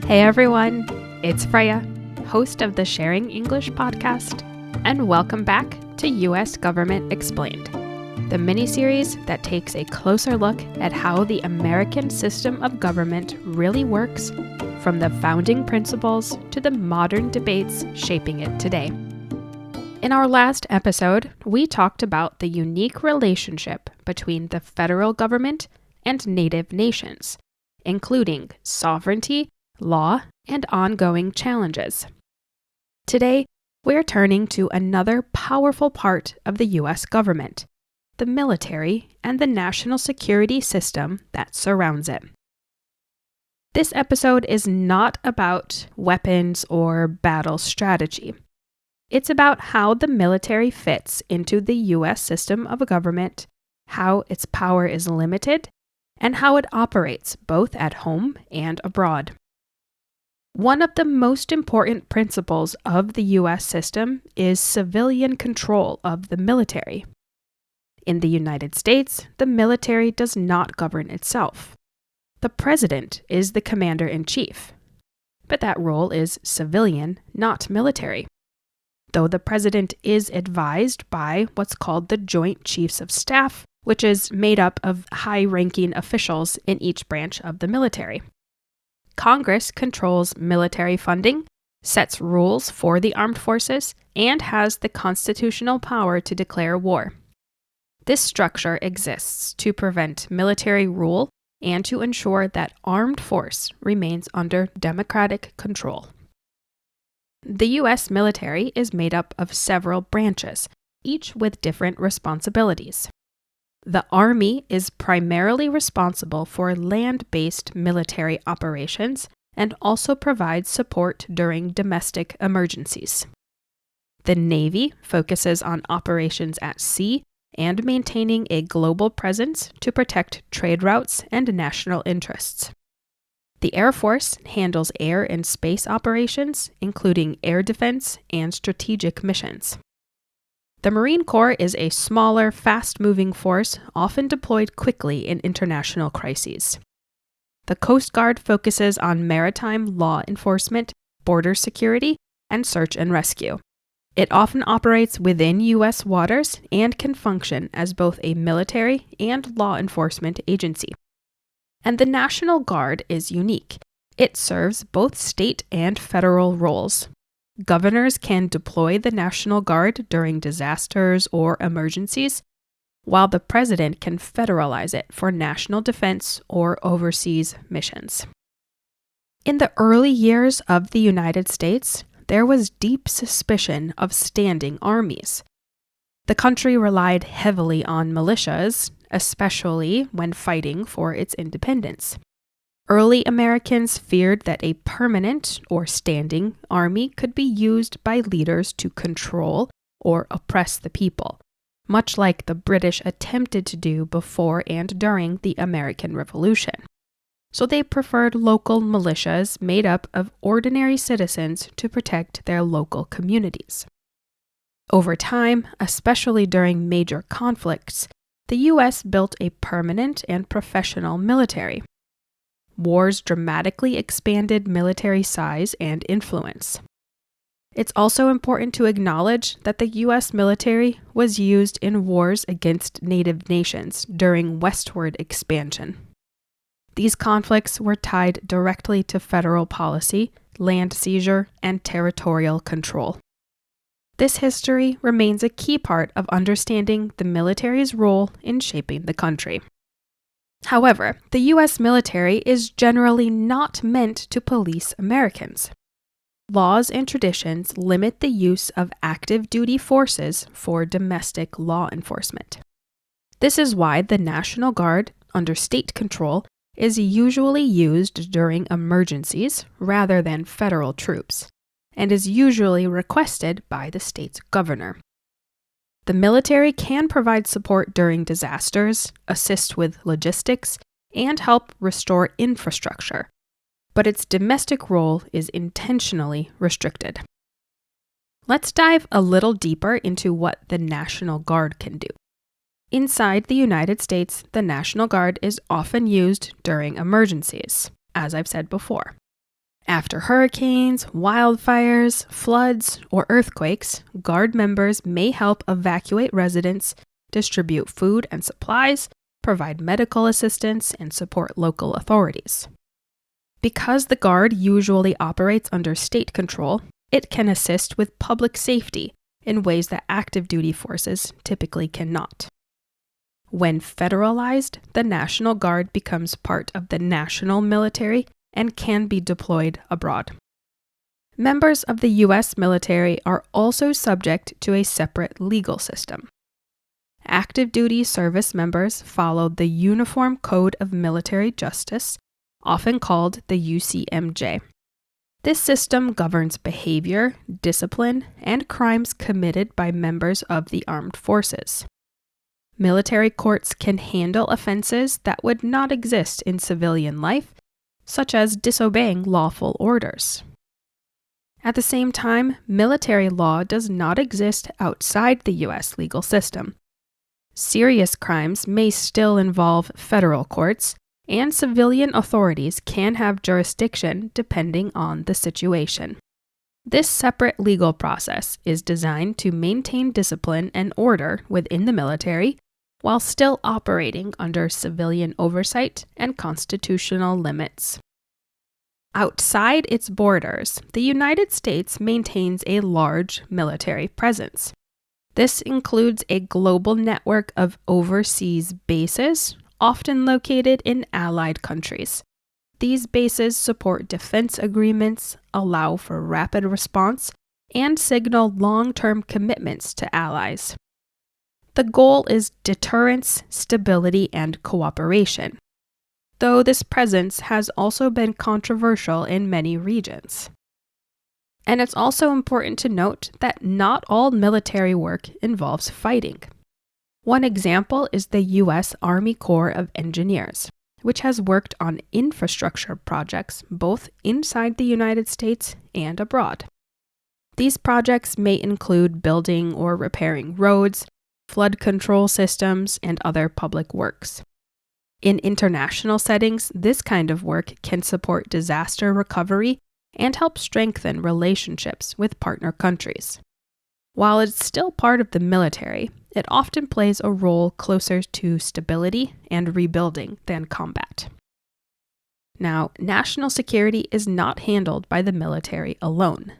Hey everyone, it's Freya, host of the Sharing English podcast, and welcome back to U.S. Government Explained, the mini-series that takes a closer look at how the American system of government really works, from the founding principles to the modern debates shaping it today. In our last episode, we talked about the unique relationship between the federal government and native nations, including sovereignty, law, and ongoing challenges. Today, we're turning to another powerful part of the U.S. government, the military and the national security system that surrounds it. This episode is not about weapons or battle strategy. It's about how the military fits into the U.S. system of government, how its power is limited, and how it operates both at home and abroad. One of the most important principles of the U.S. system is civilian control of the military. In the United States, the military does not govern itself. The president is the commander-in-chief, but that role is civilian, not military. Though the president is advised by what's called the Joint Chiefs of Staff, which is made up of high-ranking officials in each branch of the military. Congress controls military funding, sets rules for the armed forces, and has the constitutional power to declare war. This structure exists to prevent military rule and to ensure that armed force remains under democratic control. The U.S. military is made up of several branches, each with different responsibilities. The Army is primarily responsible for land-based military operations and also provides support during domestic emergencies. The Navy focuses on operations at sea and maintaining a global presence to protect trade routes and national interests. The Air Force handles air and space operations, including air defense and strategic missions. The Marine Corps is a smaller, fast-moving force often deployed quickly in international crises. The Coast Guard focuses on maritime law enforcement, border security, and search and rescue. It often operates within U.S. waters and can function as both a military and law enforcement agency. And the National Guard is unique. It serves both state and federal roles. Governors can deploy the National Guard during disasters or emergencies, while the president can federalize it for national defense or overseas missions. In the early years of the United States, there was deep suspicion of standing armies. The country relied heavily on militias, especially when fighting for its independence. Early Americans feared that a permanent or standing army could be used by leaders to control or oppress the people, much like the British attempted to do before and during the American Revolution. So they preferred local militias made up of ordinary citizens to protect their local communities. Over time, especially during major conflicts, the U.S. built a permanent and professional military. Wars dramatically expanded military size and influence. It's also important to acknowledge that the U.S. military was used in wars against native nations during westward expansion. These conflicts were tied directly to federal policy, land seizure, and territorial control. This history remains a key part of understanding the military's role in shaping the country. However, the U.S. military is generally not meant to police Americans. Laws and traditions limit the use of active duty forces for domestic law enforcement. This is why the National Guard, under state control, is usually used during emergencies rather than federal troops, and is usually requested by the state's governor. The military can provide support during disasters, assist with logistics, and help restore infrastructure, but its domestic role is intentionally restricted. Let's dive a little deeper into what the National Guard can do. Inside the United States, the National Guard is often used during emergencies, as I've said before. After hurricanes, wildfires, floods, or earthquakes, Guard members may help evacuate residents, distribute food and supplies, provide medical assistance, and support local authorities. Because the Guard usually operates under state control, it can assist with public safety in ways that active duty forces typically cannot. When federalized, the National Guard becomes part of the national military and can be deployed abroad. Members of the U.S. military are also subject to a separate legal system. Active duty service members follow the Uniform Code of Military Justice, often called the UCMJ. This system governs behavior, discipline, and crimes committed by members of the armed forces. Military courts can handle offenses that would not exist in civilian life, such as disobeying lawful orders. At the same time, military law does not exist outside the U.S. legal system. Serious crimes may still involve federal courts, and civilian authorities can have jurisdiction depending on the situation. This separate legal process is designed to maintain discipline and order within the military while still operating under civilian oversight and constitutional limits. Outside its borders, the United States maintains a large military presence. This includes a global network of overseas bases, often located in allied countries. These bases support defense agreements, allow for rapid response, and signal long-term commitments to allies. The goal is deterrence, stability, and cooperation, though this presence has also been controversial in many regions. And it's also important to note that not all military work involves fighting. One example is the U.S. Army Corps of Engineers, which has worked on infrastructure projects both inside the United States and abroad. These projects may include building or repairing roads, flood control systems, and other public works. In international settings, this kind of work can support disaster recovery and help strengthen relationships with partner countries. While it's still part of the military, it often plays a role closer to stability and rebuilding than combat. Now, national security is not handled by the military alone.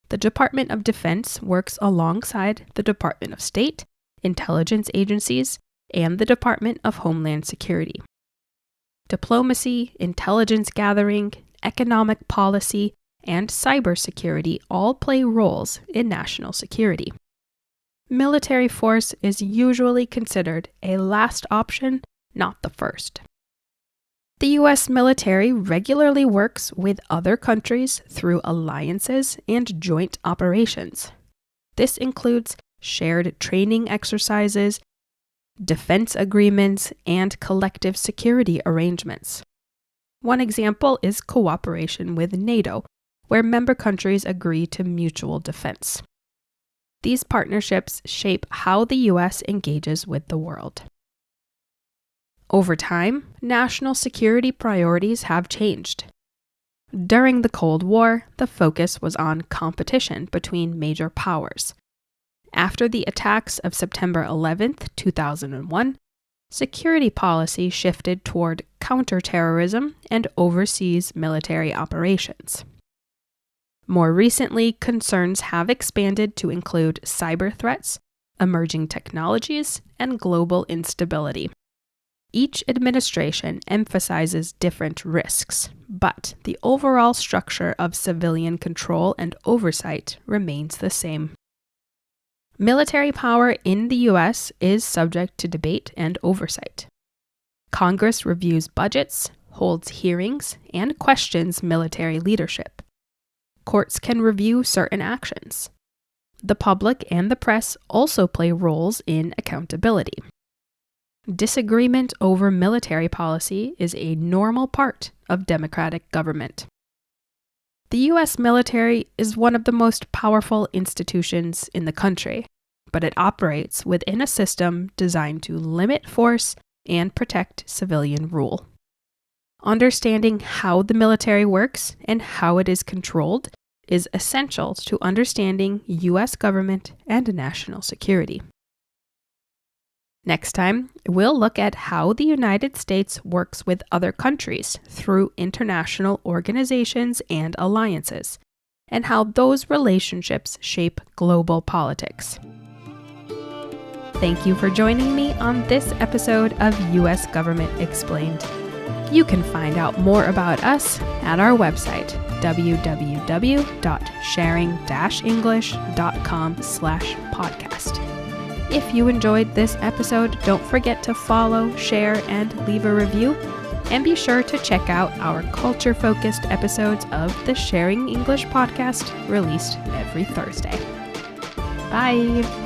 The Department of Defense works alongside the Department of State, intelligence agencies, and the Department of Homeland Security. Diplomacy, intelligence gathering, economic policy, and cybersecurity all play roles in national security. Military force is usually considered a last option, not the first. The U.S. military regularly works with other countries through alliances and joint operations. This includes shared training exercises, defense agreements, and collective security arrangements. One example is cooperation with NATO, where member countries agree to mutual defense. These partnerships shape how the U.S. engages with the world. Over time, national security priorities have changed. During the Cold War, the focus was on competition between major powers. After the attacks of September 11, 2001, security policy shifted toward counterterrorism and overseas military operations. More recently, concerns have expanded to include cyber threats, emerging technologies, and global instability. Each administration emphasizes different risks, but the overall structure of civilian control and oversight remains the same. Military power in the U.S. is subject to debate and oversight. Congress reviews budgets, holds hearings, and questions military leadership. Courts can review certain actions. The public and the press also play roles in accountability. Disagreement over military policy is a normal part of democratic government. The U.S. military is one of the most powerful institutions in the country, but it operates within a system designed to limit force and protect civilian rule. Understanding how the military works and how it is controlled is essential to understanding U.S. government and national security. Next time, we'll look at how the United States works with other countries through international organizations and alliances, and how those relationships shape global politics. Thank you for joining me on this episode of U.S. Government Explained. You can find out more about us at our website, www.sharing-english.com/podcast. If you enjoyed this episode, don't forget to follow, share, and leave a review. And be sure to check out our culture-focused episodes of the Sharing English podcast released every Thursday. Bye!